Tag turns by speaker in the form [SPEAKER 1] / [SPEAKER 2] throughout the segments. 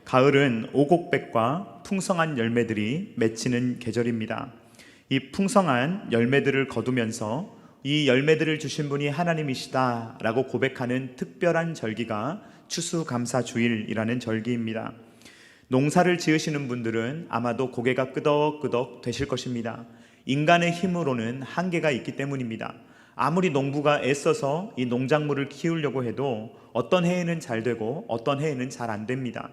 [SPEAKER 1] 가을은 오곡백과 풍성한 열매들이 맺히는 계절입니다. 이 풍성한 열매들을 거두면서 이 열매들을 주신 분이 하나님이시다라고 고백하는 특별한 절기가 추수감사주일이라는 절기입니다. 농사를 지으시는 분들은 아마도 고개가 끄덕끄덕 되실 것입니다. 인간의 힘으로는 한계가 있기 때문입니다. 아무리 농부가 애써서 이 농작물을 키우려고 해도 어떤 해에는 잘 되고 어떤 해에는 잘 안 됩니다.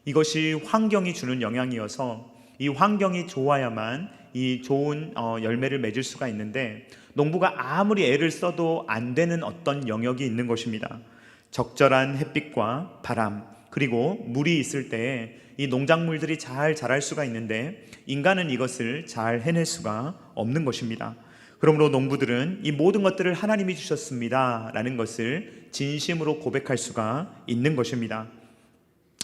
[SPEAKER 1] 이것이 환경이 주는 영향이어서 이 환경이 좋아야만 이 좋은 열매를 맺을 수가 있는데, 농부가 아무리 애를 써도 안 되는 어떤 영역이 있는 것입니다. 적절한 햇빛과 바람, 그리고 물이 있을 때 이 농작물들이 잘 자랄 수가 있는데, 인간은 이것을 잘 해낼 수가 없는 것입니다. 그러므로 농부들은 이 모든 것들을 하나님이 주셨습니다 라는 것을 진심으로 고백할 수가 있는 것입니다.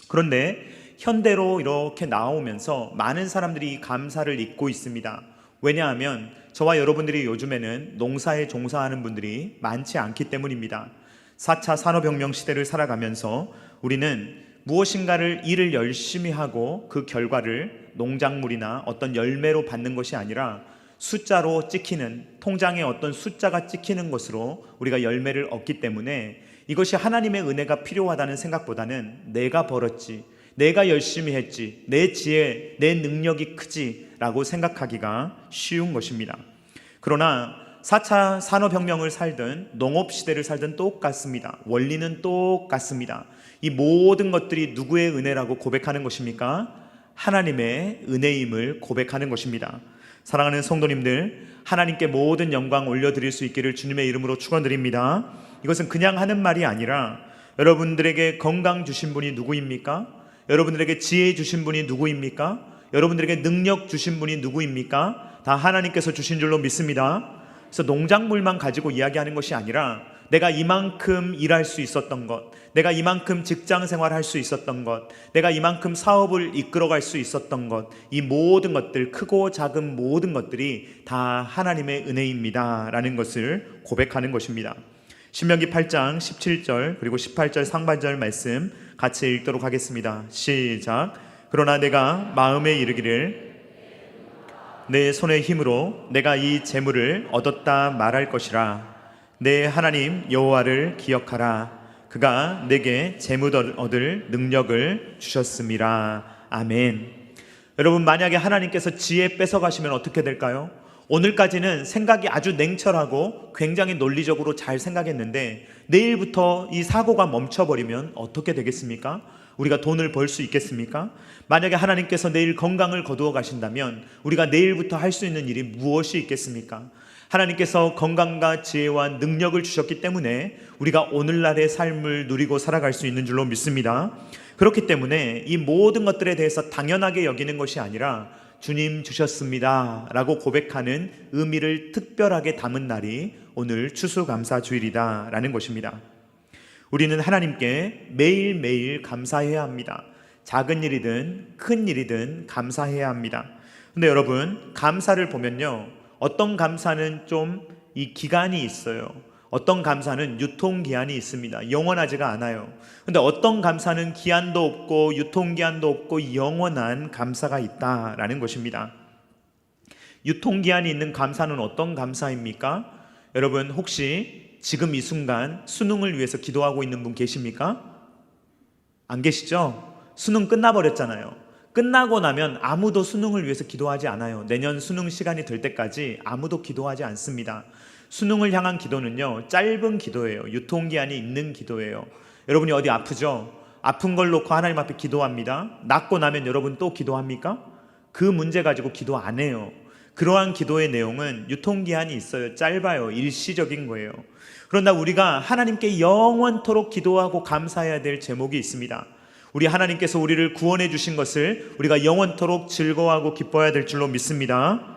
[SPEAKER 1] 그런데 현대로 이렇게 나오면서 많은 사람들이 이 감사를 잊고 있습니다. 왜냐하면 저와 여러분들이 요즘에는 농사에 종사하는 분들이 많지 않기 때문입니다. 4차 산업혁명 시대를 살아가면서 우리는 무엇인가를 일을 열심히 하고 그 결과를 농작물이나 어떤 열매로 받는 것이 아니라 숫자로 찍히는, 통장에 어떤 숫자가 찍히는 것으로 우리가 열매를 얻기 때문에 이것이 하나님의 은혜가 필요하다는 생각보다는 내가 벌었지, 내가 열심히 했지, 내 지혜, 내 능력이 크지 라고 생각하기가 쉬운 것입니다. 그러나 4차 산업혁명을 살든 농업시대를 살든 똑같습니다. 원리는 똑같습니다. 이 모든 것들이 누구의 은혜라고 고백하는 것입니까? 하나님의 은혜임을 고백하는 것입니다. 사랑하는 성도님들, 하나님께 모든 영광 올려드릴 수 있기를 주님의 이름으로 축원드립니다. 이것은 그냥 하는 말이 아니라 여러분들에게 건강 주신 분이 누구입니까? 여러분들에게 지혜 주신 분이 누구입니까? 여러분들에게 능력 주신 분이 누구입니까? 다 하나님께서 주신 줄로 믿습니다. 그래서 농작물만 가지고 이야기하는 것이 아니라 내가 이만큼 일할 수 있었던 것, 내가 이만큼 직장 생활할 수 있었던 것, 내가 이만큼 사업을 이끌어갈 수 있었던 것, 이 모든 것들, 크고 작은 모든 것들이 다 하나님의 은혜입니다 라는 것을 고백하는 것입니다. 신명기 8장 17절 그리고 18절 상반절 말씀 같이 읽도록 하겠습니다. 시작. 그러나 내가 마음에 이르기를 내 손의 힘으로 내가 이 재물을 얻었다 말할 것이라. 내 하나님 여호와를 기억하라. 그가 내게 재물 얻을 능력을 주셨음이라. 아멘. 여러분, 만약에 하나님께서 지혜 뺏어가시면 어떻게 될까요? 오늘까지는 생각이 아주 냉철하고 굉장히 논리적으로 잘 생각했는데 내일부터 이 사고가 멈춰버리면 어떻게 되겠습니까? 우리가 돈을 벌 수 있겠습니까? 만약에 하나님께서 내일 건강을 거두어 가신다면 우리가 내일부터 할 수 있는 일이 무엇이 있겠습니까? 하나님께서 건강과 지혜와 능력을 주셨기 때문에 우리가 오늘날의 삶을 누리고 살아갈 수 있는 줄로 믿습니다. 그렇기 때문에 이 모든 것들에 대해서 당연하게 여기는 것이 아니라 주님 주셨습니다 라고 고백하는 의미를 특별하게 담은 날이 오늘 추수감사주일이다 라는 것입니다. 우리는 하나님께 매일매일 감사해야 합니다. 작은 일이든 큰 일이든 감사해야 합니다. 근데 여러분, 감사를 보면요, 어떤 감사는 좀 이 기간이 있어요. 어떤 감사는 유통기한이 있습니다. 영원하지가 않아요. 근데 어떤 감사는 기한도 없고 유통기한도 없고 영원한 감사가 있다라는 것입니다. 유통기한이 있는 감사는 어떤 감사입니까? 여러분, 혹시 지금 이 순간 수능을 위해서 기도하고 있는 분 계십니까? 안 계시죠? 수능 끝나버렸잖아요. 끝나고 나면 아무도 수능을 위해서 기도하지 않아요. 내년 수능 시간이 될 때까지 아무도 기도하지 않습니다. 수능을 향한 기도는요, 짧은 기도예요. 유통기한이 있는 기도예요. 여러분이 어디 아프죠? 아픈 걸 놓고 하나님 앞에 기도합니다. 낫고 나면 여러분 또 기도합니까? 그 문제 가지고 기도 안 해요. 그러한 기도의 내용은 유통기한이 있어요. 짧아요. 일시적인 거예요. 그러나 우리가 하나님께 영원토록 기도하고 감사해야 될 제목이 있습니다. 우리 하나님께서 우리를 구원해 주신 것을 우리가 영원토록 즐거워하고 기뻐해야 될 줄로 믿습니다.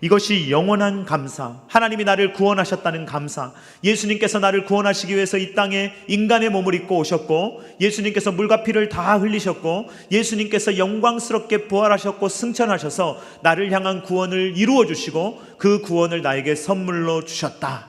[SPEAKER 1] 이것이 영원한 감사, 하나님이 나를 구원하셨다는 감사, 예수님께서 나를 구원하시기 위해서 이 땅에 인간의 몸을 입고 오셨고, 예수님께서 물과 피를 다 흘리셨고, 예수님께서 영광스럽게 부활하셨고 승천하셔서 나를 향한 구원을 이루어 주시고 그 구원을 나에게 선물로 주셨다.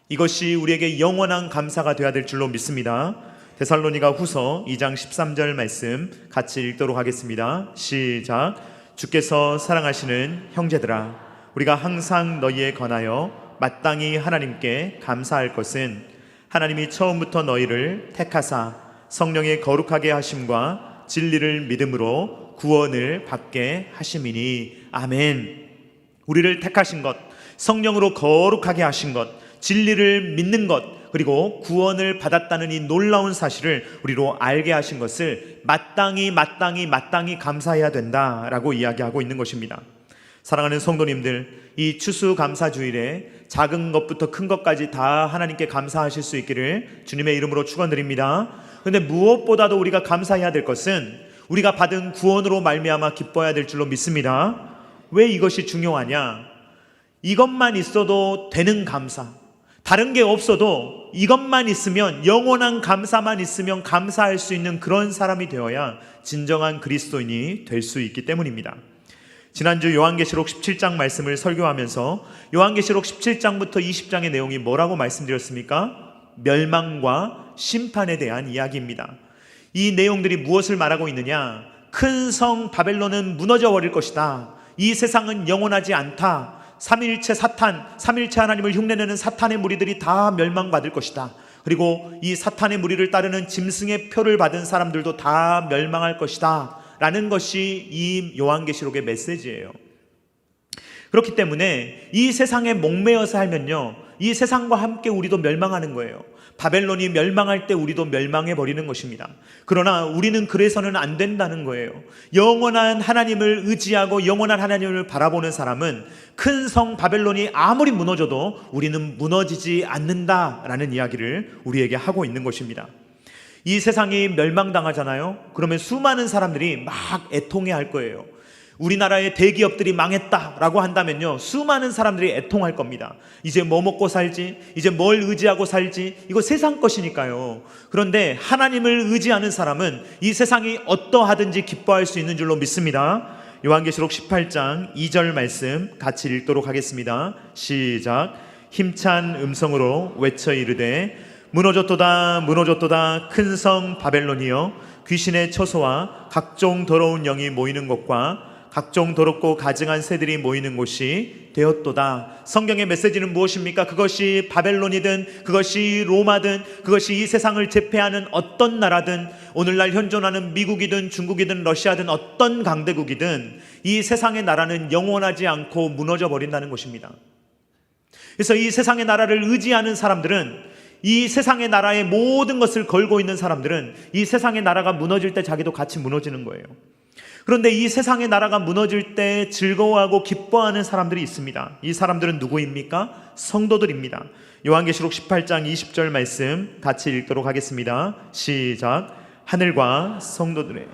[SPEAKER 1] 이것이 우리에게 영원한 감사가 되어야 될 줄로 믿습니다. 데살로니가 후서 2장 13절 말씀 같이 읽도록 하겠습니다. 시작. 주께서 사랑하시는 형제들아, 우리가 항상 너희에 관하여 마땅히 하나님께 감사할 것은 하나님이 처음부터 너희를 택하사 성령의 거룩하게 하심과 진리를 믿음으로 구원을 받게 하심이니. 아멘. 우리를 택하신 것, 성령으로 거룩하게 하신 것, 진리를 믿는 것, 그리고 구원을 받았다는 이 놀라운 사실을 우리로 알게 하신 것을 마땅히 감사해야 된다라고 이야기하고 있는 것입니다. 사랑하는 성도님들, 이 추수감사주일에 작은 것부터 큰 것까지 다 하나님께 감사하실 수 있기를 주님의 이름으로 축원드립니다. 그런데 무엇보다도 우리가 감사해야 될 것은 우리가 받은 구원으로 말미암아 기뻐해야 될 줄로 믿습니다. 왜 이것이 중요하냐? 이것만 있어도 되는 감사, 다른 게 없어도 이것만 있으면, 영원한 감사만 있으면 감사할 수 있는 그런 사람이 되어야 진정한 그리스도인이 될 수 있기 때문입니다. 지난주 요한계시록 17장 말씀을 설교하면서 요한계시록 17장부터 20장의 내용이 뭐라고 말씀드렸습니까? 멸망과 심판에 대한 이야기입니다. 이 내용들이 무엇을 말하고 있느냐? 큰 성 바벨론은 무너져 버릴 것이다. 이 세상은 영원하지 않다. 삼위일체 사탄, 삼위일체 하나님을 흉내내는 사탄의 무리들이 다 멸망받을 것이다. 그리고 이 사탄의 무리를 따르는 짐승의 표를 받은 사람들도 다 멸망할 것이다 라는 것이 이 요한계시록의 메시지예요. 그렇기 때문에 이 세상에 목매어 살면요, 이 세상과 함께 우리도 멸망하는 거예요. 바벨론이 멸망할 때 우리도 멸망해 버리는 것입니다. 그러나 우리는 그래서는 안 된다는 거예요. 영원한 하나님을 의지하고 영원한 하나님을 바라보는 사람은 큰 성 바벨론이 아무리 무너져도 우리는 무너지지 않는다라는 이야기를 우리에게 하고 있는 것입니다. 이 세상이 멸망당하잖아요. 그러면 수많은 사람들이 막 애통해 할 거예요. 우리나라의 대기업들이 망했다라고 한다면요, 수많은 사람들이 애통할 겁니다. 이제 뭐 먹고 살지, 이제 뭘 의지하고 살지, 이거 세상 것이니까요. 그런데 하나님을 의지하는 사람은 이 세상이 어떠하든지 기뻐할 수 있는 줄로 믿습니다. 요한계시록 18장 2절 말씀 같이 읽도록 하겠습니다. 시작. 힘찬 음성으로 외쳐 이르되 무너졌도다 무너졌도다 큰 성 바벨론이여, 귀신의 처소와 각종 더러운 영이 모이는 곳과 각종 더럽고 가증한 새들이 모이는 곳이 되었도다. 성경의 메시지는 무엇입니까? 그것이 바벨론이든 그것이 로마든 그것이 이 세상을 제패하는 어떤 나라든, 오늘날 현존하는 미국이든 중국이든 러시아든 어떤 강대국이든 이 세상의 나라는 영원하지 않고 무너져 버린다는 것입니다. 그래서 이 세상의 나라를 의지하는 사람들은, 이 세상의 나라의 모든 것을 걸고 있는 사람들은 이 세상의 나라가 무너질 때 자기도 같이 무너지는 거예요. 그런데 이 세상의 나라가 무너질 때 즐거워하고 기뻐하는 사람들이 있습니다. 이 사람들은 누구입니까? 성도들입니다. 요한계시록 18장 20절 말씀 같이 읽도록 하겠습니다. 시작. 하늘과 성도들의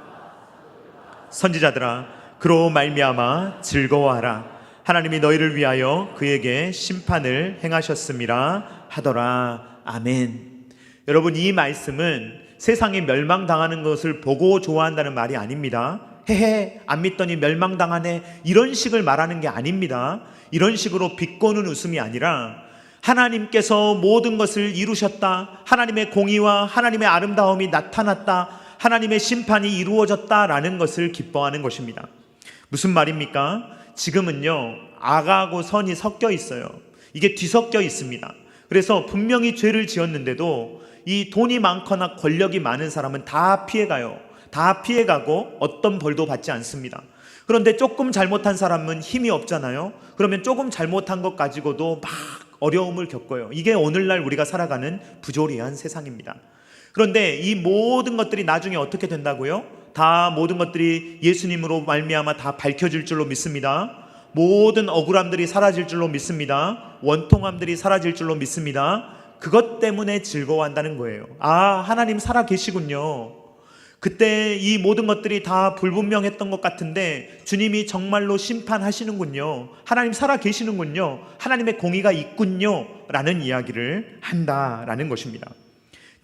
[SPEAKER 1] 선지자들아, 그로 말미암아 즐거워하라. 하나님이 너희를 위하여 그에게 심판을 행하셨음이라 하더라. 아멘. 여러분, 이 말씀은 세상이 멸망당하는 것을 보고 좋아한다는 말이 아닙니다. 헤헤, 안 믿더니 멸망당하네, 이런 식을 말하는 게 아닙니다. 이런 식으로 비꼬는 웃음이 아니라 하나님께서 모든 것을 이루셨다, 하나님의 공의와 하나님의 아름다움이 나타났다, 하나님의 심판이 이루어졌다라는 것을 기뻐하는 것입니다. 무슨 말입니까? 지금은요, 악하고 선이 섞여 있어요. 이게 뒤섞여 있습니다. 그래서 분명히 죄를 지었는데도 이 돈이 많거나 권력이 많은 사람은 다 피해가요. 다 피해가고 어떤 벌도 받지 않습니다. 그런데 조금 잘못한 사람은 힘이 없잖아요. 그러면 조금 잘못한 것 가지고도 막 어려움을 겪어요. 이게 오늘날 우리가 살아가는 부조리한 세상입니다. 그런데 이 모든 것들이 나중에 어떻게 된다고요? 다 모든 것들이 예수님으로 말미암아 다 밝혀질 줄로 믿습니다. 모든 억울함들이 사라질 줄로 믿습니다. 원통함들이 사라질 줄로 믿습니다. 그것 때문에 즐거워한다는 거예요. 아, 하나님 살아 계시군요. 그때 이 모든 것들이 다 불분명했던 것 같은데 주님이 정말로 심판하시는군요. 하나님 살아 계시는군요. 하나님의 공의가 있군요 라는 이야기를 한다라는 것입니다.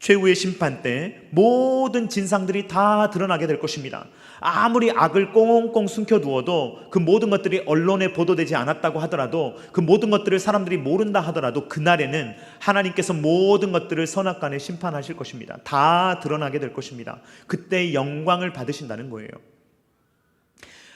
[SPEAKER 1] 최후의 심판 때 모든 진상들이 다 드러나게 될 것입니다. 아무리 악을 꽁꽁 숨겨두어도 그 모든 것들이 언론에 보도되지 않았다고 하더라도, 그 모든 것들을 사람들이 모른다 하더라도 그날에는 하나님께서 모든 것들을 선악간에 심판하실 것입니다. 다 드러나게 될 것입니다. 그때 영광을 받으신다는 거예요.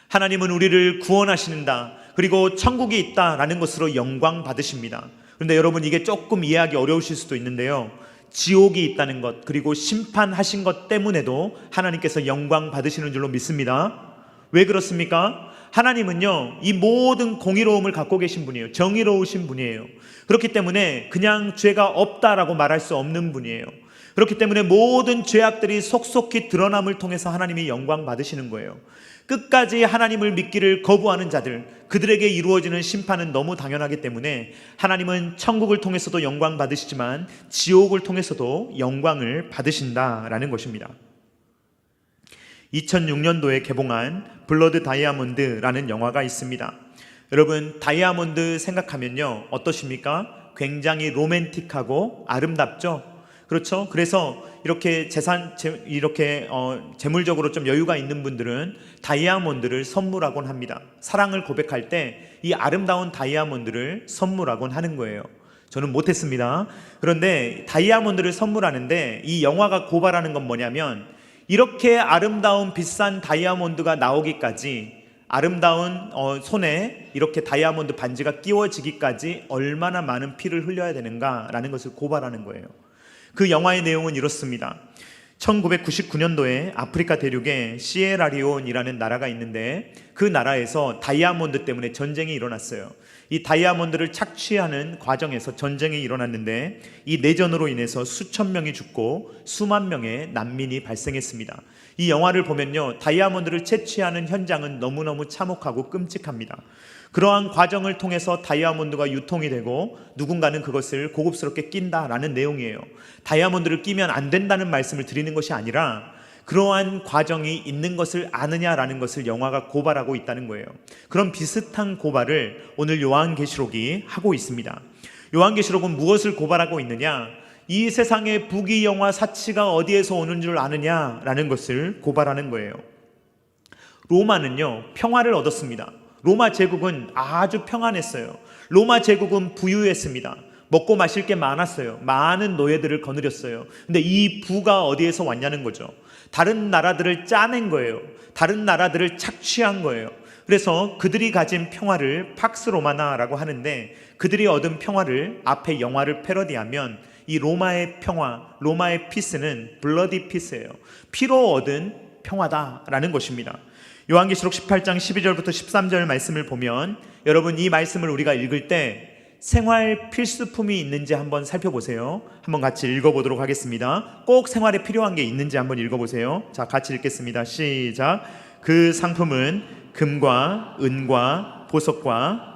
[SPEAKER 1] 하나님은 우리를 구원하신다, 그리고 천국이 있다라는 것으로 영광 받으십니다. 그런데 여러분, 이게 조금 이해하기 어려우실 수도 있는데요, 지옥이 있다는 것, 그리고 심판하신 것 때문에도 하나님께서 영광 받으시는 줄로 믿습니다. 왜 그렇습니까? 하나님은요, 이 모든 공의로움을 갖고 계신 분이에요. 정의로우신 분이에요. 그렇기 때문에 그냥 죄가 없다라고 말할 수 없는 분이에요. 그렇기 때문에 모든 죄악들이 속속히 드러남을 통해서 하나님이 영광 받으시는 거예요. 끝까지 하나님을 믿기를 거부하는 자들, 그들에게 이루어지는 심판은 너무 당연하기 때문에 하나님은 천국을 통해서도 영광 받으시지만 지옥을 통해서도 영광을 받으신다라는 것입니다. 2006년도에 개봉한 블러드 다이아몬드라는 영화가 있습니다. 여러분, 다이아몬드 생각하면요, 어떠십니까? 굉장히 로맨틱하고 아름답죠? 그렇죠? 그래서 이렇게 재물적으로 좀 여유가 있는 분들은 다이아몬드를 선물하곤 합니다. 사랑을 고백할 때 이 아름다운 다이아몬드를 선물하곤 하는 거예요. 저는 못했습니다. 그런데 다이아몬드를 선물하는데 이 영화가 고발하는 건 뭐냐면, 이렇게 아름다운 비싼 다이아몬드가 나오기까지, 아름다운 손에 이렇게 다이아몬드 반지가 끼워지기까지 얼마나 많은 피를 흘려야 되는가라는 것을 고발하는 거예요. 그 영화의 내용은 이렇습니다. 1999년도에 아프리카 대륙에 시에라리온이라는 나라가 있는데, 그 나라에서 다이아몬드 때문에 전쟁이 일어났어요. 이 다이아몬드를 착취하는 과정에서 전쟁이 일어났는데, 이 내전으로 인해서 수천 명이 죽고 수만 명의 난민이 발생했습니다. 이 영화를 보면요, 다이아몬드를 채취하는 현장은 너무너무 참혹하고 끔찍합니다. 그러한 과정을 통해서 다이아몬드가 유통이 되고 누군가는 그것을 고급스럽게 낀다라는 내용이에요. 다이아몬드를 끼면 안 된다는 말씀을 드리는 것이 아니라, 그러한 과정이 있는 것을 아느냐라는 것을 영화가 고발하고 있다는 거예요. 그런 비슷한 고발을 오늘 요한계시록이 하고 있습니다. 요한계시록은 무엇을 고발하고 있느냐? 이 세상의 부귀영화 사치가 어디에서 오는 줄 아느냐라는 것을 고발하는 거예요. 로마는요, 평화를 얻었습니다. 로마 제국은 아주 평안했어요. 로마 제국은 부유했습니다. 먹고 마실 게 많았어요. 많은 노예들을 거느렸어요. 근데 이 부가 어디에서 왔냐는 거죠. 다른 나라들을 짜낸 거예요. 다른 나라들을 착취한 거예요. 그래서 그들이 가진 평화를 팍스 로마나라고 하는데, 그들이 얻은 평화를 앞에 영화를 패러디하면 이 로마의 평화, 로마의 피스는 블러디 피스예요. 피로 얻은 평화다라는 것입니다. 요한계시록 18장 12절부터 13절 말씀을 보면, 여러분, 이 말씀을 우리가 읽을 때 생활 필수품이 있는지 한번 살펴보세요. 한번 같이 읽어보도록 하겠습니다. 꼭 생활에 필요한 게 있는지 한번 읽어보세요. 자, 같이 읽겠습니다. 시작. 그 상품은 금과 은과 보석과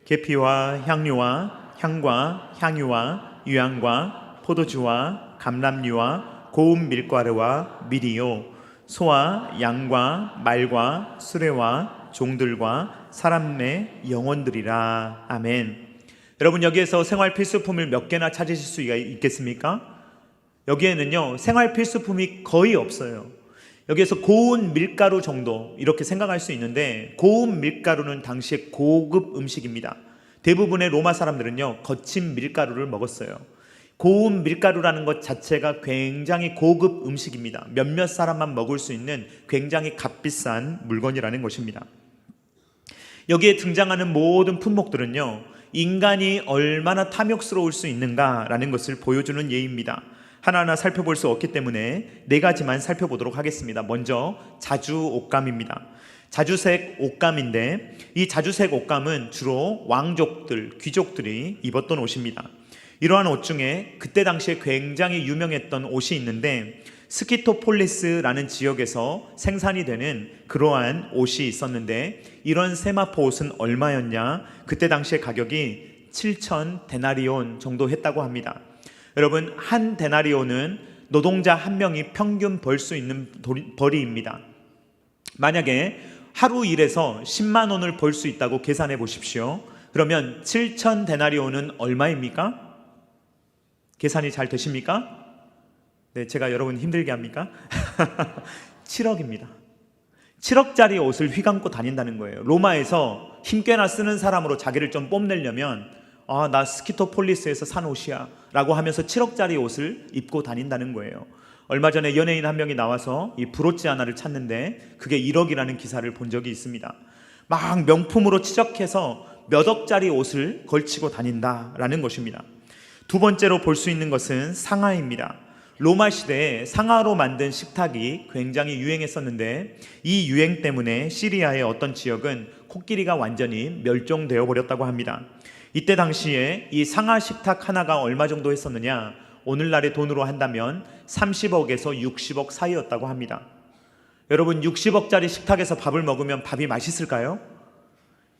[SPEAKER 1] 계피와 향료와 향과 향유와 유향과 포도주와 감람류와 고운 밀가루와 미리요, 소와 양과 말과 수레와 종들과 사람의 영혼들이라. 아멘. 여러분, 여기에서 생활 필수품을 몇 개나 찾으실 수가 있겠습니까? 여기에는요, 생활 필수품이 거의 없어요. 여기에서 고운 밀가루 정도 이렇게 생각할 수 있는데, 고운 밀가루는 당시에 고급 음식입니다. 대부분의 로마 사람들은요, 거친 밀가루를 먹었어요. 고운 밀가루라는 것 자체가 굉장히 고급 음식입니다. 몇몇 사람만 먹을 수 있는 굉장히 값비싼 물건이라는 것입니다. 여기에 등장하는 모든 품목들은요, 인간이 얼마나 탐욕스러울 수 있는가라는 것을 보여주는 예입니다. 하나하나 살펴볼 수 없기 때문에 네 가지만 살펴보도록 하겠습니다. 먼저 자주 옷감입니다. 자주색 옷감인데, 이 자주색 옷감은 주로 왕족들, 귀족들이 입었던 옷입니다. 이러한 옷 중에 그때 당시에 굉장히 유명했던 옷이 있는데, 스키토폴리스라는 지역에서 생산이 되는 그러한 옷이 있었는데, 이런 세마포 옷은 얼마였냐? 그때 당시에 가격이 7,000 데나리온 정도 했다고 합니다. 여러분, 한 데나리온은 노동자 한 명이 평균 벌 수 있는 벌이입니다. 만약에 하루 일해서 10만 원을 벌 수 있다고 계산해 보십시오. 그러면 7천 데나리온은 얼마입니까? 계산이 잘 되십니까? 네, 제가 여러분 힘들게 합니까? 7억입니다. 7억짜리 옷을 휘감고 다닌다는 거예요. 로마에서 힘께나 쓰는 사람으로 자기를 좀 뽐내려면 나 스키토폴리스에서 산 옷이야 라고 하면서 7억짜리 옷을 입고 다닌다는 거예요. 얼마 전에 연예인 한 명이 나와서 이 브로치 하나를 찾는데 그게 1억이라는 기사를 본 적이 있습니다. 막 명품으로 치적해서 몇 억짜리 옷을 걸치고 다닌다라는 것입니다. 두 번째로 볼 수 있는 것은 상하입니다. 로마 시대에 상하로 만든 식탁이 굉장히 유행했었는데 이 유행 때문에 시리아의 어떤 지역은 코끼리가 완전히 멸종되어 버렸다고 합니다. 이때 당시에 이 상하 식탁 하나가 얼마 정도 했었느냐? 오늘날의 돈으로 한다면 30억에서 60억 사이였다고 합니다. 여러분, 60억짜리 식탁에서 밥을 먹으면 밥이 맛있을까요?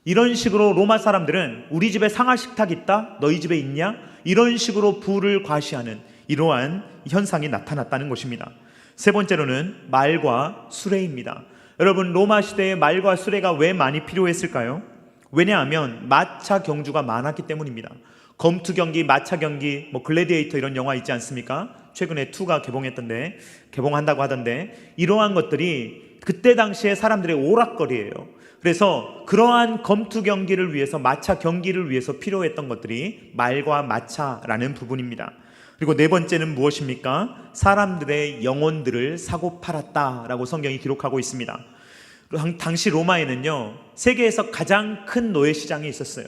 [SPEAKER 1] 이런 식으로 로마 사람들은 우리 집에 상하 식탁 있다? 너희 집에 있냐? 이런 식으로 부를 과시하는 이러한 현상이 나타났다는 것입니다. 세 번째로는 말과 수레입니다. 여러분, 로마 시대에 말과 수레가 왜 많이 필요했을까요? 왜냐하면 마차 경주가 많았기 때문입니다. 검투 경기, 마차 경기, 글래디에이터 이런 영화 있지 않습니까? 최근에 2가 개봉한다고 하던데 이러한 것들이 그때 당시에 사람들의 오락거리예요. 그래서 그러한 검투 경기를 위해서, 마차 경기를 위해서 필요했던 것들이 말과 마차라는 부분입니다. 그리고 네 번째는 무엇입니까? 사람들의 영혼들을 사고 팔았다라고 성경이 기록하고 있습니다. 당시 로마에는요, 세계에서 가장 큰 노예 시장이 있었어요.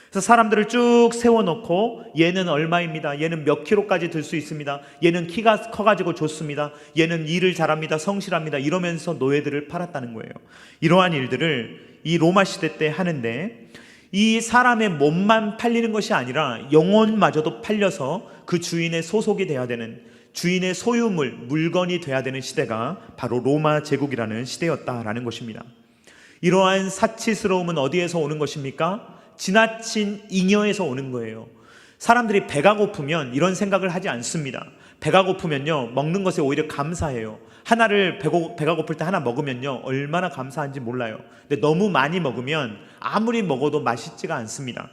[SPEAKER 1] 그래서 사람들을 쭉 세워놓고 얘는 얼마입니다. 얘는 몇 킬로까지 들 수 있습니다. 얘는 키가 커가지고 좋습니다. 얘는 일을 잘합니다. 성실합니다. 이러면서 노예들을 팔았다는 거예요. 이러한 일들을 이 로마 시대 때 하는데 이 사람의 몸만 팔리는 것이 아니라 영혼마저도 팔려서 그 주인의 소속이 돼야 되는, 주인의 소유물, 물건이 돼야 되는 시대가 바로 로마 제국이라는 시대였다라는 것입니다. 이러한 사치스러움은 어디에서 오는 것입니까? 지나친 잉여에서 오는 거예요. 사람들이 배가 고프면 이런 생각을 하지 않습니다. 배가 고프면요, 먹는 것에 오히려 감사해요. 하나를 배가 고플 때 하나 먹으면요, 얼마나 감사한지 몰라요. 근데 너무 많이 먹으면 아무리 먹어도 맛있지가 않습니다.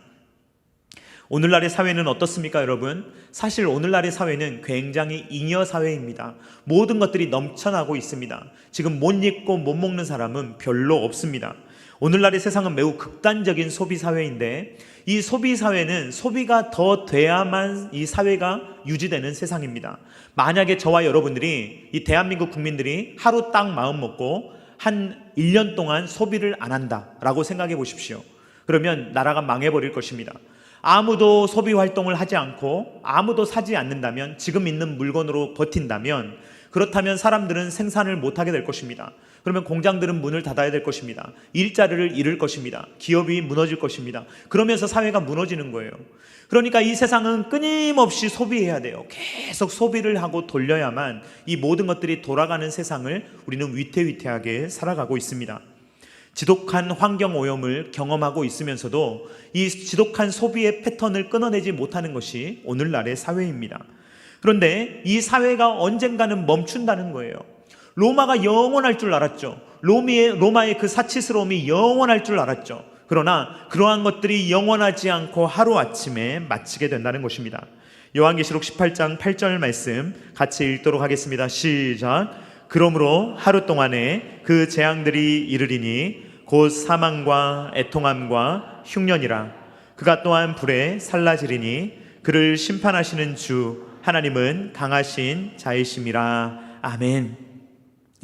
[SPEAKER 1] 오늘날의 사회는 어떻습니까, 여러분? 사실 오늘날의 사회는 굉장히 잉여 사회입니다. 모든 것들이 넘쳐나고 있습니다. 지금 못 입고 못 먹는 사람은 별로 없습니다. 오늘날의 세상은 매우 극단적인 소비 사회인데 이 소비 사회는 소비가 더 돼야만 이 사회가 유지되는 세상입니다. 만약에 저와 여러분들이, 이 대한민국 국민들이 하루 딱 마음 먹고 한 1년 동안 소비를 안 한다라고 생각해 보십시오. 그러면 나라가 망해버릴 것입니다. 아무도 소비 활동을 하지 않고 아무도 사지 않는다면, 지금 있는 물건으로 버틴다면, 그렇다면 사람들은 생산을 못하게 될 것입니다. 그러면 공장들은 문을 닫아야 될 것입니다. 일자리를 잃을 것입니다. 기업이 무너질 것입니다. 그러면서 사회가 무너지는 거예요. 그러니까 이 세상은 끊임없이 소비해야 돼요. 계속 소비를 하고 돌려야만 이 모든 것들이 돌아가는 세상을 우리는 위태위태하게 살아가고 있습니다. 지독한 환경오염을 경험하고 있으면서도 이 지독한 소비의 패턴을 끊어내지 못하는 것이 오늘날의 사회입니다. 그런데 이 사회가 언젠가는 멈춘다는 거예요. 로마가 영원할 줄 알았죠. 로마의 그 사치스러움이 영원할 줄 알았죠. 그러나 그러한 것들이 영원하지 않고 하루아침에 마치게 된다는 것입니다. 요한계시록 18장 8절 말씀 같이 읽도록 하겠습니다. 시작. 그러므로 하루 동안에 그 재앙들이 이르리니 곧 사망과 애통함과 흉년이라. 그가 또한 불에 살라지리니 그를 심판하시는 주 하나님은 강하신 자이심이라. 아멘.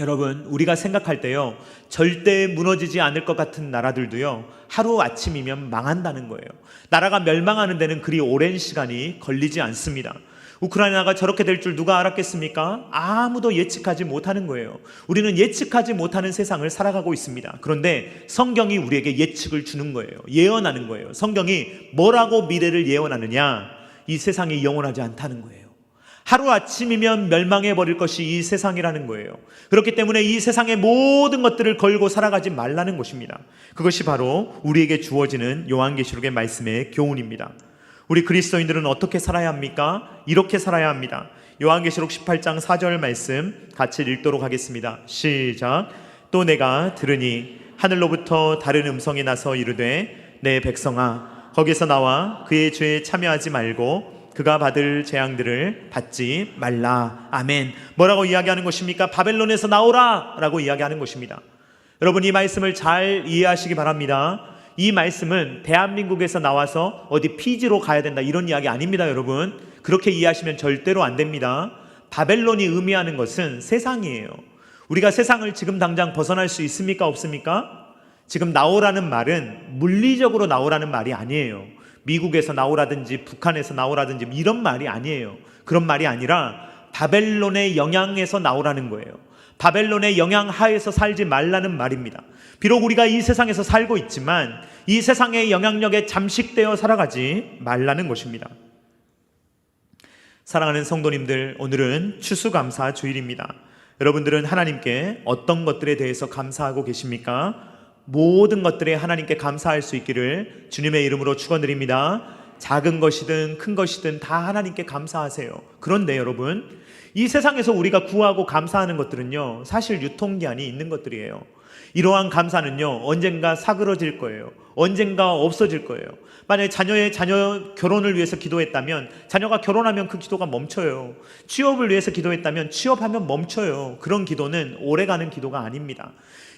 [SPEAKER 1] 여러분, 우리가 생각할 때요, 절대 무너지지 않을 것 같은 나라들도요, 하루아침이면 망한다는 거예요. 나라가 멸망하는 데는 그리 오랜 시간이 걸리지 않습니다. 우크라이나가 저렇게 될 줄 누가 알았겠습니까? 아무도 예측하지 못하는 거예요. 우리는 예측하지 못하는 세상을 살아가고 있습니다. 그런데 성경이 우리에게 예측을 주는 거예요. 예언하는 거예요. 성경이 뭐라고 미래를 예언하느냐? 이 세상이 영원하지 않다는 거예요. 하루아침이면 멸망해버릴 것이 이 세상이라는 거예요. 그렇기 때문에 이 세상의 모든 것들을 걸고 살아가지 말라는 것입니다. 그것이 바로 우리에게 주어지는 요한계시록의 말씀의 교훈입니다. 우리 그리스도인들은 어떻게 살아야 합니까? 이렇게 살아야 합니다. 요한계시록 18장 4절 말씀 같이 읽도록 하겠습니다. 시작. 또 내가 들으니 하늘로부터 다른 음성이 나서 이르되 내 백성아 거기서 나와 그의 죄에 참여하지 말고 그가 받을 재앙들을 받지 말라. 아멘. 뭐라고 이야기하는 것입니까? 바벨론에서 나오라 라고 이야기하는 것입니다. 여러분, 이 말씀을 잘 이해하시기 바랍니다. 이 말씀은 대한민국에서 나와서 어디 피지로 가야 된다 이런 이야기 아닙니다. 여러분, 그렇게 이해하시면 절대로 안 됩니다. 바벨론이 의미하는 것은 세상이에요. 우리가 세상을 지금 당장 벗어날 수 있습니까? 없습니까? 지금 나오라는 말은 물리적으로 나오라는 말이 아니에요. 미국에서 나오라든지 북한에서 나오라든지 이런 말이 아니에요. 그런 말이 아니라 바벨론의 영향에서 나오라는 거예요. 바벨론의 영향 하에서 살지 말라는 말입니다. 비록 우리가 이 세상에서 살고 있지만 이 세상의 영향력에 잠식되어 살아가지 말라는 것입니다. 사랑하는 성도님들, 오늘은 추수감사 주일입니다. 여러분들은 하나님께 어떤 것들에 대해서 감사하고 계십니까? 모든 것들에 하나님께 감사할 수 있기를 주님의 이름으로 축원드립니다. 작은 것이든 큰 것이든 다 하나님께 감사하세요. 그런데 여러분, 이 세상에서 우리가 구하고 감사하는 것들은요, 사실 유통기한이 있는 것들이에요. 이러한 감사는요, 언젠가 사그러질 거예요. 언젠가 없어질 거예요. 만약에 자녀 결혼을 위해서 기도했다면 자녀가 결혼하면 그 기도가 멈춰요. 취업을 위해서 기도했다면 취업하면 멈춰요. 그런 기도는 오래가는 기도가 아닙니다.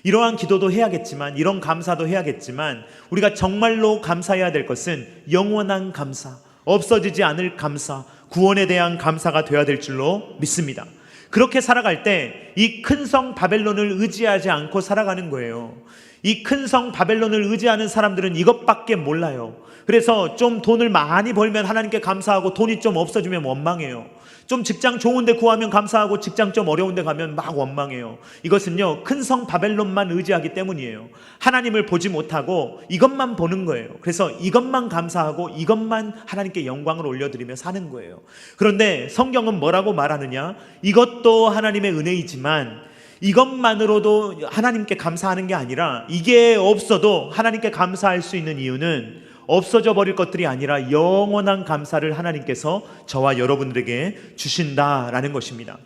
[SPEAKER 1] 이러한 기도도 해야겠지만, 이런 감사도 해야겠지만, 우리가 정말로 감사해야 될 것은 영원한 감사, 없어지지 않을 감사, 구원에 대한 감사가 되어야 될 줄로 믿습니다. 그렇게 살아갈 때 이 큰 성 바벨론을 의지하지 않고 살아가는 거예요. 이 큰 성 바벨론을 의지하는 사람들은 이것밖에 몰라요. 그래서 좀 돈을 많이 벌면 하나님께 감사하고 돈이 좀 없어지면 원망해요. 좀 직장 좋은데 구하면 감사하고 직장 좀 어려운데 가면 막 원망해요. 이것은요, 큰 성 바벨론만 의지하기 때문이에요. 하나님을 보지 못하고 이것만 보는 거예요. 그래서 이것만 감사하고 이것만 하나님께 영광을 올려드리며 사는 거예요. 그런데 성경은 뭐라고 말하느냐? 이것도 하나님의 은혜이지만 이것만으로도 하나님께 감사하는 게 아니라, 이게 없어도 하나님께 감사할 수 있는 이유는 없어져 버릴 것들이 아니라 영원한 감사를 하나님께서 저와 여러분들에게 주신다라는 것입니다.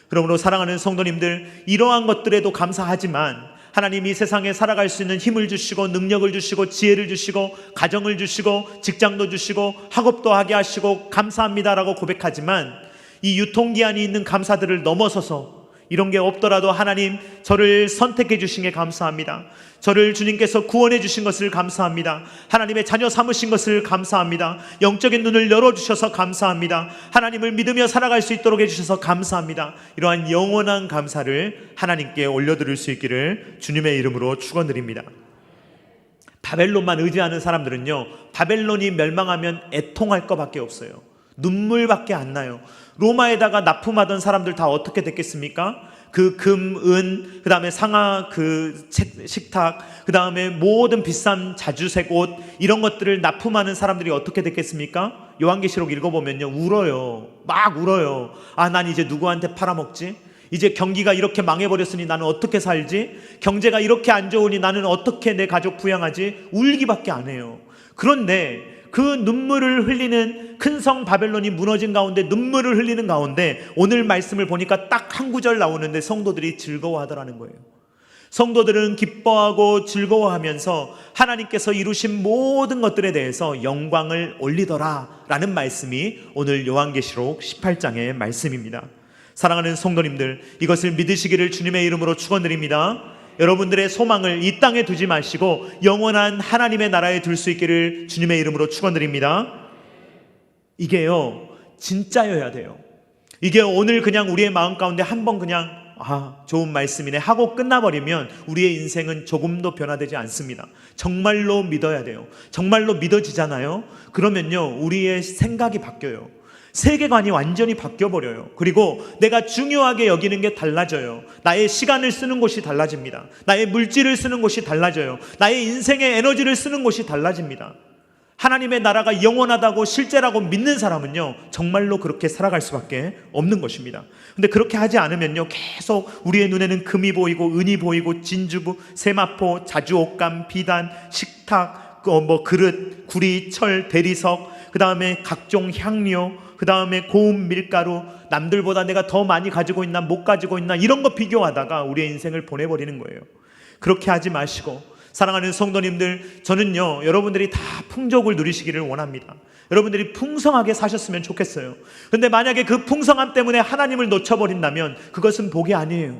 [SPEAKER 1] 그러므로 사랑하는 성도님들, 이러한 것들에도 감사하지만 하나님이 이 세상에 살아갈 수 있는 힘을 주시고 능력을 주시고 지혜를 주시고 가정을 주시고 직장도 주시고 학업도 하게 하시고 감사합니다라고 고백하지만, 이 유통기한이 있는 감사들을 넘어서서 이런 게 없더라도 하나님, 저를 선택해 주신 게 감사합니다. 저를 주님께서 구원해 주신 것을 감사합니다. 하나님의 자녀 삼으신 것을 감사합니다. 영적인 눈을 열어주셔서 감사합니다. 하나님을 믿으며 살아갈 수 있도록 해주셔서 감사합니다. 이러한 영원한 감사를 하나님께 올려드릴 수 있기를 주님의 이름으로 축원드립니다. 바벨론만 의지하는 사람들은요, 바벨론이 멸망하면 애통할 것밖에 없어요. 눈물밖에 안 나요. 로마에다가 납품하던 사람들 다 어떻게 됐겠습니까? 그 금, 은, 그 다음에 상하 그 식탁, 그 다음에 모든 비싼 자주색 옷, 이런 것들을 납품하는 사람들이 어떻게 됐겠습니까? 요한계시록 읽어보면요, 울어요. 막 울어요. 아, 난 이제 누구한테 팔아먹지? 이제 경기가 이렇게 망해버렸으니 나는 어떻게 살지? 경제가 이렇게 안 좋으니 나는 어떻게 내 가족 부양하지? 울기밖에 안 해요. 그런데 그 눈물을 흘리는 큰 성 바벨론이 무너진 가운데, 눈물을 흘리는 가운데 오늘 말씀을 보니까 딱 한 구절 나오는데 성도들이 즐거워하더라는 거예요. 성도들은 기뻐하고 즐거워하면서 하나님께서 이루신 모든 것들에 대해서 영광을 올리더라 라는 말씀이 오늘 요한계시록 18장의 말씀입니다. 사랑하는 성도님들, 이것을 믿으시기를 주님의 이름으로 축원드립니다. 여러분들의 소망을 이 땅에 두지 마시고 영원한 하나님의 나라에 둘 수 있기를 주님의 이름으로 축원드립니다. 이게요, 진짜여야 돼요. 이게 오늘 그냥 우리의 마음 가운데 한번 그냥 좋은 말씀이네 하고 끝나버리면 우리의 인생은 조금도 변화되지 않습니다. 정말로 믿어야 돼요. 정말로 믿어지잖아요. 그러면요, 우리의 생각이 바뀌어요. 세계관이 완전히 바뀌어버려요. 그리고 내가 중요하게 여기는 게 달라져요. 나의 시간을 쓰는 곳이 달라집니다. 나의 물질을 쓰는 곳이 달라져요. 나의 인생의 에너지를 쓰는 곳이 달라집니다. 하나님의 나라가 영원하다고 실제라고 믿는 사람은요, 정말로 그렇게 살아갈 수밖에 없는 것입니다. 근데 그렇게 하지 않으면요, 계속 우리의 눈에는 금이 보이고 은이 보이고 진주부, 세마포, 자주옥감, 비단, 식탁, 그릇, 구리, 철, 대리석, 그 다음에 각종 향료, 그 다음에 고운 밀가루, 남들보다 내가 더 많이 가지고 있나 못 가지고 있나 이런 거 비교하다가 우리의 인생을 보내버리는 거예요. 그렇게 하지 마시고, 사랑하는 성도님들, 저는요 여러분들이 다 풍족을 누리시기를 원합니다. 여러분들이 풍성하게 사셨으면 좋겠어요. 그런데 만약에 그 풍성함 때문에 하나님을 놓쳐버린다면 그것은 복이 아니에요.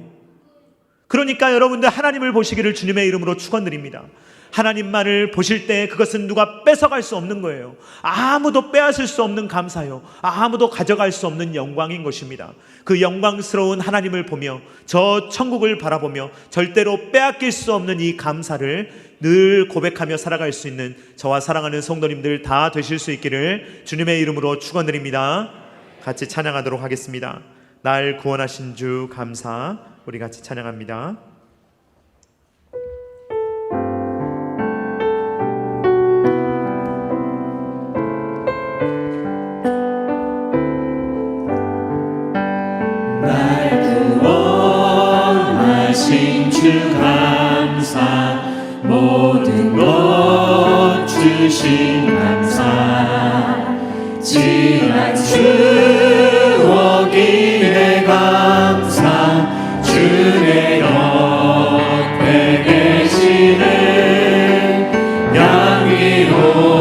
[SPEAKER 1] 그러니까 여러분들 하나님을 보시기를 주님의 이름으로 축원드립니다. 하나님만을 보실 때 그것은 누가 뺏어갈 수 없는 거예요. 아무도 빼앗을 수 없는 감사요, 아무도 가져갈 수 없는 영광인 것입니다. 그 영광스러운 하나님을 보며 저 천국을 바라보며 절대로 빼앗길 수 없는 이 감사를 늘 고백하며 살아갈 수 있는 저와 사랑하는 성도님들 다 되실 수 있기를 주님의 이름으로 축원드립니다. 같이 찬양하도록 하겠습니다. 날 구원하신 주 감사. 우리 같이 찬양합니다.
[SPEAKER 2] 구원하신 주 감사, 모든 것 주신 감사, 지난 추억이네 감사, 주의 옆에 계시는 양이로운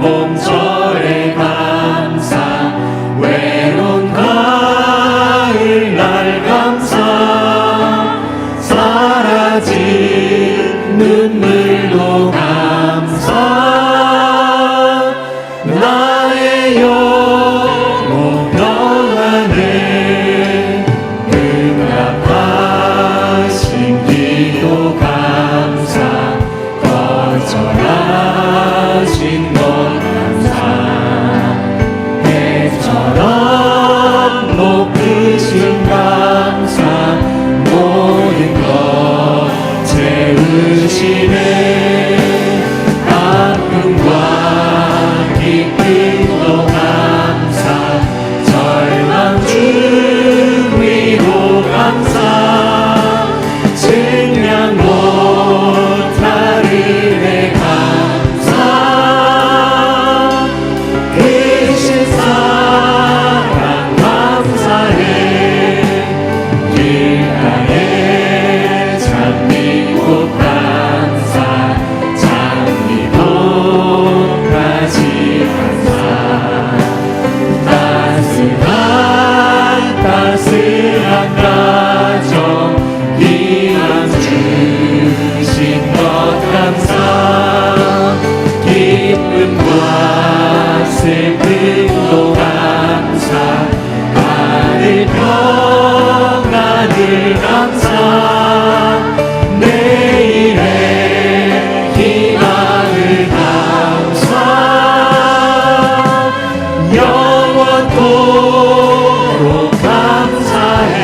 [SPEAKER 2] 봄철의 감사, 외로운 가을날 감사, 사라진 눈물도 감사, 나의 영혼 평안을 응답하신 기도 감사, 거절하신 것 감사, 해처럼 높으신 감사, 모든 것 채우시는 아픔과 기쁨도 감사, 절망 중 위로 감사, 증량 못할 은혜 감사, 크신 사랑 감사해, 길가에 장미꽃 감사, 장미꽃까지 감사, 따스한 가정 희망 주신 것 감사, 기쁨과 슬픔도 감사, 하늘 평안을 감사, 내일의 희망을 감사, 영원토록 감사해.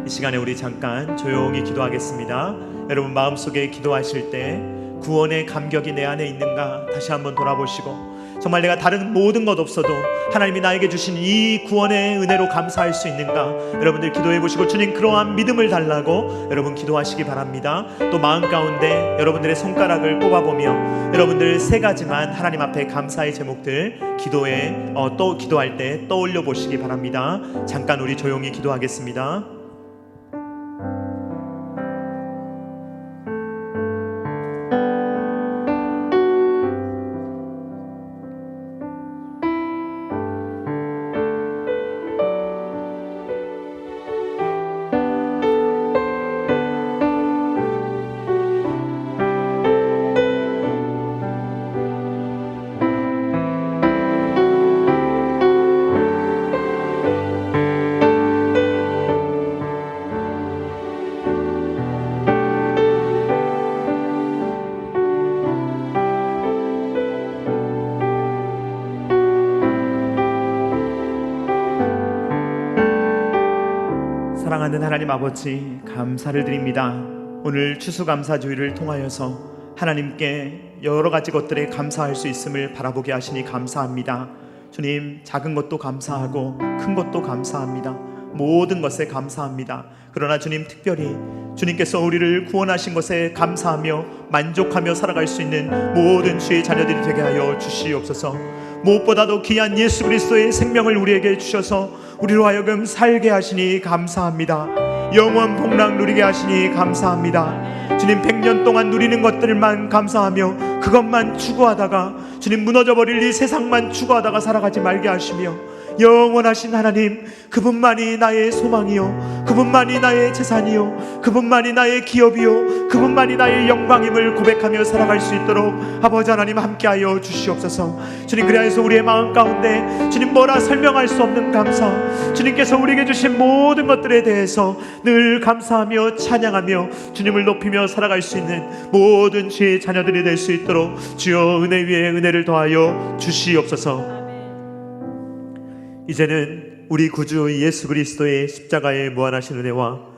[SPEAKER 1] 이 시간에 우리 잠깐 조용히 기도하겠습니다. 여러분 마음속에 기도하실 때 구원의 감격이 내 안에 있는가 다시 한번 돌아보시고, 정말 내가 다른 모든 것 없어도 하나님이 나에게 주신 이 구원의 은혜로 감사할 수 있는가, 여러분들 기도해 보시고 주님 그러한 믿음을 달라고 여러분 기도하시기 바랍니다. 또 마음 가운데 여러분들의 손가락을 꼽아보며 여러분들 세 가지만 하나님 앞에 감사의 제목들 기도에 또 기도할 때 떠올려 보시기 바랍니다. 잠깐 우리 조용히 기도하겠습니다. 사랑하는 하나님 아버지, 감사를 드립니다. 오늘 추수감사주의를 통하여서 하나님께 여러 가지 것들에 감사할 수 있음을 바라보게 하시니 감사합니다. 주님, 작은 것도 감사하고 큰 것도 감사합니다. 모든 것에 감사합니다. 그러나 주님, 특별히 주님께서 우리를 구원하신 것에 감사하며 만족하며 살아갈 수 있는 모든 주의 자녀들이 되게 하여 주시옵소서. 무엇보다도 귀한 예수 그리스도의 생명을 우리에게 주셔서 우리로 하여금 살게 하시니 감사합니다. 영원 복락 누리게 하시니 감사합니다. 주님 100년 동안 누리는 것들만 감사하며 그것만 추구하다가 주님 무너져버릴 이 세상만 추구하다가 살아가지 말게 하시며 영원하신 하나님, 그분만이 나의 소망이요, 그분만이 나의 재산이요, 그분만이 나의 기업이요, 그분만이 나의 영광임을 고백하며 살아갈 수 있도록 아버지 하나님 함께하여 주시옵소서. 주님, 그리하여서 우리의 마음 가운데 주님 뭐라 설명할 수 없는 감사, 주님께서 우리에게 주신 모든 것들에 대해서 늘 감사하며 찬양하며 주님을 높이며 살아갈 수 있는 모든 주의 자녀들이 될 수 있도록 주여 은혜 위에 은혜를 더하여 주시옵소서. 이제는 우리 구주 예수 그리스도의 십자가의 무한하신 은혜와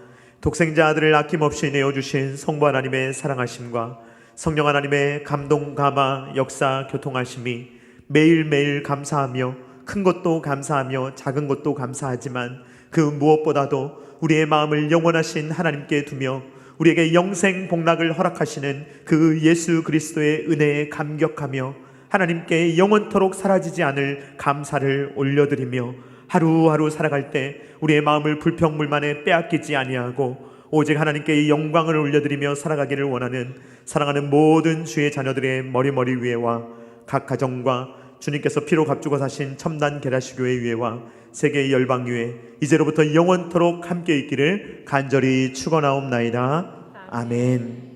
[SPEAKER 1] 독생자 아들을 아낌없이 내어주신 성부 하나님의 사랑하심과 성령 하나님의 감동, 감화, 역사, 교통하심이 매일매일 감사하며 큰 것도 감사하며 작은 것도 감사하지만 그 무엇보다도 우리의 마음을 영원하신 하나님께 두며 우리에게 영생 복락을 허락하시는 그 예수 그리스도의 은혜에 감격하며 하나님께 영원토록 사라지지 않을 감사를 올려드리며 하루하루 살아갈 때 우리의 마음을 불평불만에 빼앗기지 아니하고 오직 하나님께 영광을 올려드리며 살아가기를 원하는 사랑하는 모든 주의 자녀들의 머리 위에와 각 가정과 주님께서 피로 값주고 사신 첨단 게라시교회 위에와 세계 열방 위에 이제로부터 영원토록 함께 있기를 간절히 축원하옵나이다. 아멘.